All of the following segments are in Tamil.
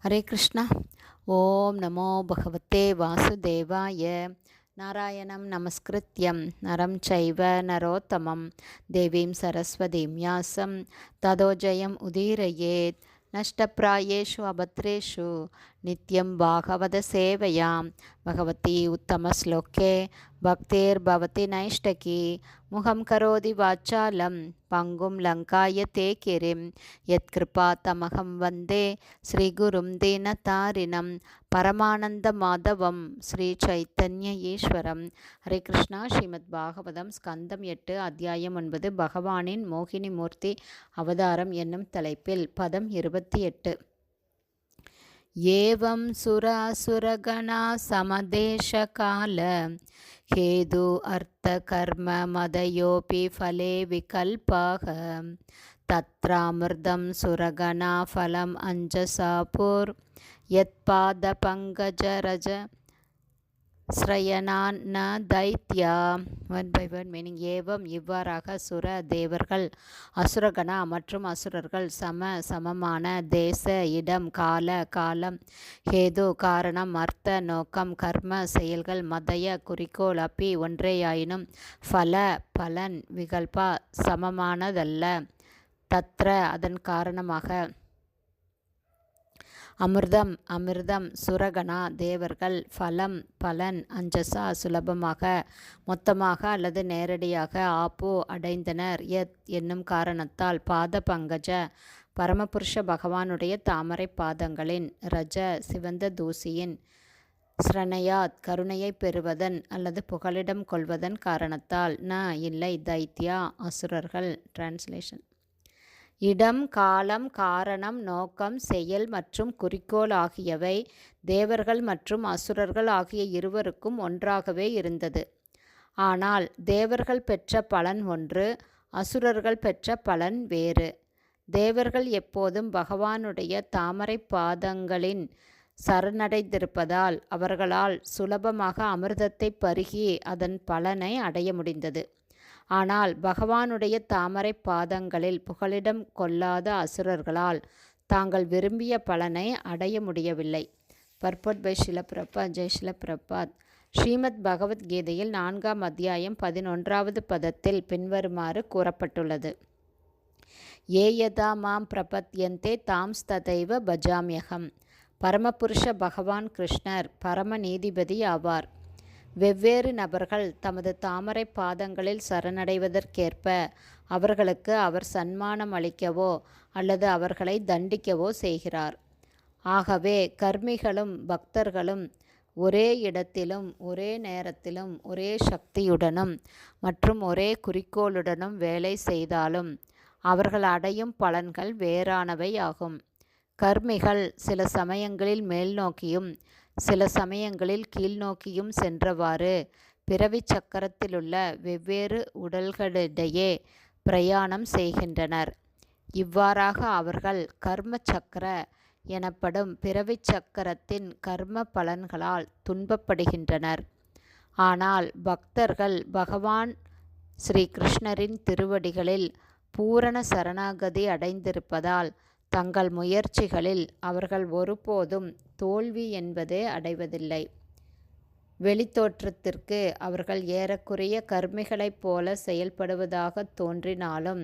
ஹரே கிருஷ்ணா. ஓம் நமோ பகவதே வாசுதேவாய. நாராயணம் நமஸ்கிருத்யம் நரம் சைவ நரோத்தமம் தேவீம் சரஸ்வதீம் யாசம் ததோ ஜெயம் உதீரயேத். நஷ்டப்பிராயேஷு அபத்ரேஷு நித்யம் பாகவத சேவையாம் பகவதி உத்தமஸ்லோகே பக்தேர்பவதி நைஷ்டகி. முகம் கரோதி வாச்சாலம் பங்கும் லங்காய தே கிரிம் யத்கிருபா தமகம் வந்தே ஸ்ரீகுரும் தீனதாரிணம் பரமானந்த மாதவம் ஸ்ரீ சைத்தன்ய ஈஸ்வரம். ஹரே கிருஷ்ணா. ஸ்ரீமத் பாகவதம் ஸ்கந்தம் 8 அத்தியாயம் 9 பகவானின் மோகினி மூர்த்தி அவதாரம் என்னும் தலைப்பில் பதம் 28. ஏவம் சுராசுரகணா சமதேச கால ஹேது அர்த்த கர்ம மதயோபி ஃபலே விகல்பாக தத்ராமிர்தம் சுரகணா ஃபலம் அஞ்சசாபுர் யத்பாத பங்கஜரஜ ஸ்ரயனான் ந தைத்யா. One by one meaning. ஏவம் இவ்வாறாக சுர தேவர்கள் அசுரகணா மற்றும் அசுரர்கள் சமமான தேச இடம் கால காலம் ஹேது காரணம் அர்த்த நோக்கம் கர்ம செயல்கள் மதய குறிக்கோள் அப்பி ஒன்றேயாயினும் ஃபல பலன் விகல்பா சமமானதல்ல தத்ர அதன் காரணமாக அமிர்தம் சுரகணா தேவர்கள் ஃபலம் பலன் அஞ்சசா சுலபமாக மொத்தமாக அல்லது நேரடியாக ஆப்போ அடைந்தனர் யத் என்னும் காரணத்தால் பாத பங்கஜ பரமபுருஷ பகவானுடைய தாமரை பாதங்களின் ரஜ சிவந்த தூசியின் ஸ்ரனயாத் கருணையை பெறுவதன் அல்லது புகலிடம் கொள்வதன் காரணத்தால் ந இல்லை தைத்யா அசுரர்கள். டிரான்ஸ்லேஷன். இடம் காலம் காரணம் நோக்கம் செயல் மற்றும் குறிக்கோள் ஆகியவை தேவர்கள் மற்றும் அசுரர்கள் ஆகிய இருவருக்கும் ஒன்றாகவே இருந்தது. ஆனால் தேவர்கள் பெற்ற பலன் ஒன்று, அசுரர்கள் பெற்ற பலன் வேறு. தேவர்கள் எப்போதும் பகவானுடைய தாமரை பாதங்களின் சரணடைந்திருப்பதால் அவர்களால் சுலபமாக அமிர்தத்தை பருகி அதன் பலனை அடைய முடிந்தது. ஆனால் பகவானுடைய தாமரை பாதங்களில் புகலிடம் கொள்ளாத அசுரர்களால் தாங்கள் விரும்பிய பலனை அடைய முடியவில்லை. Purport by Srila Prabhupada. ஜெய் ஸ்ரீல பிரபாத். ஸ்ரீமத் பகவத்கீதையில் 4ஆம் அத்தியாயம் 11வது பதத்தில் பின்வருமாறு கூறப்பட்டுள்ளது. ஏ யதா மாம் பிரபத்யந்தே தாம்ஸ்ததைவ பஜாம்யகம். பரமபுருஷ பகவான் கிருஷ்ணர் பரம நீதிபதி ஆவார். வெவ்வேறு நபர்கள் தமது தாமரை பாதங்களில் சரணடைவதற்கேற்ப அவர்களுக்கு அவர் சன்மானம் அளிக்கவோ அல்லது அவர்களை தண்டிக்கவோ செய்கிறார். ஆகவே கர்மிகளும் பக்தர்களும் ஒரே இடத்திலும் ஒரே நேரத்திலும் ஒரே சக்தியுடனும் மற்றும் ஒரே குறிக்கோளுடனும் வேலை செய்தாலும் அவர்கள் அடையும் பலன்கள் வேறானவை ஆகும். கர்மிகள் சில சமயங்களில் மேல் நோக்கியும் சில சமயங்களில் கீழ்நோக்கியும் சென்றவாறு பிறவி சக்கரத்திலுள்ள வெவ்வேறு உடல்களிடையே பிரயாணம் செய்கின்றனர். இவ்வாறாக அவர்கள் கர்ம சக்கர எனப்படும் பிறவி சக்கரத்தின் கர்ம பலன்களால் துன்பப்படுகின்றனர். ஆனால் பக்தர்கள் பகவான் ஸ்ரீ கிருஷ்ணரின் திருவடிகளில் பூரண சரணாகதி அடைந்திருப்பதால் தங்கள் முயற்சிகளில் அவர்கள் ஒருபோதும் தோல்வி என்பதே அடைவதில்லை. வெளித்தோற்றத்திற்கு அவர்கள் ஏறக்குறைய கர்மிகளைப் போல செயல்படுவதாக தோன்றினாலும்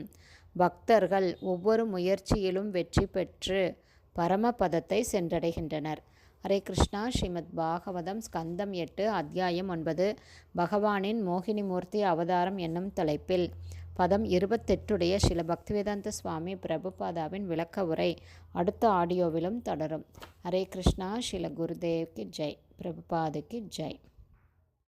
பக்தர்கள் ஒவ்வொரு முயற்சியிலும் வெற்றி பெற்று பரமபதத்தை சென்றடைகின்றனர். ஹரே கிருஷ்ணா. ஸ்ரீமத் பாகவதம் ஸ்கந்தம் 8 அத்தியாயம் 9 பகவானின் மோகினி மூர்த்தி அவதாரம் என்னும் தலைப்பில் பதம் 28 ஸ்ரீல பக்திவேதாந்த சுவாமி பிரபுபாதாவின் விளக்க உரை அடுத்த ஆடியோவிலும் தொடரும். ஹரே கிருஷ்ணா. ஸ்ரீல குருதேவ்க்கு ஜெய். பிரபுபாதுக்கு ஜெய்.